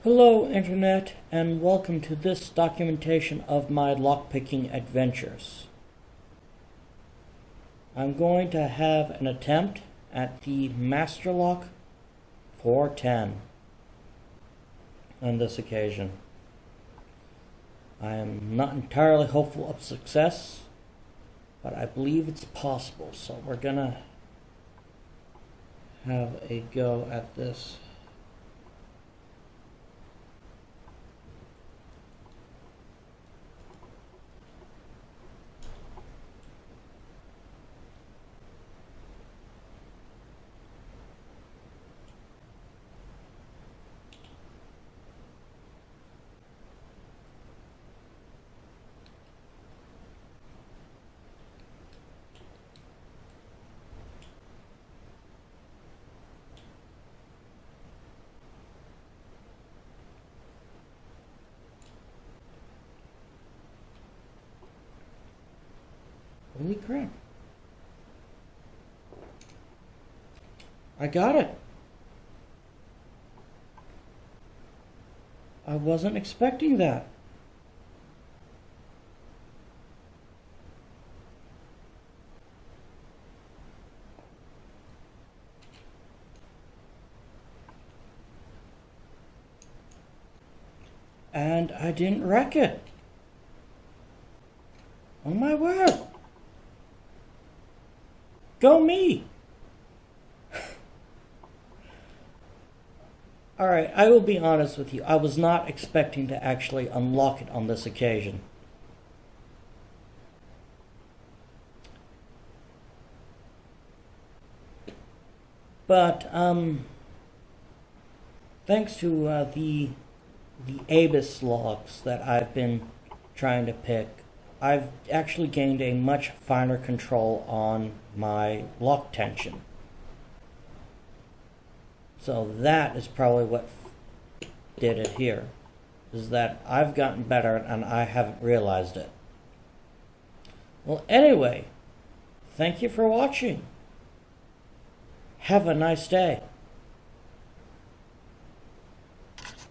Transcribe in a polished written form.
Hello Internet, and welcome to this documentation of my lockpicking adventures. I'm going to have an attempt at the Master Lock 410 on this occasion. I am not entirely hopeful of success, but I believe it's possible, so we're gonna have a go at this. Holy crap. I got it. I wasn't expecting that. And I didn't wreck it. Oh my word. Go me! Alright, I will be honest with you. I was not expecting to actually unlock it on this occasion. But, thanks to the ABIS locks that I've been trying to pick, I've actually gained a much finer control on my lock tension. So that is probably what did it here, is that I've gotten better and I haven't realized it. Well, anyway, thank you for watching. Have a nice day.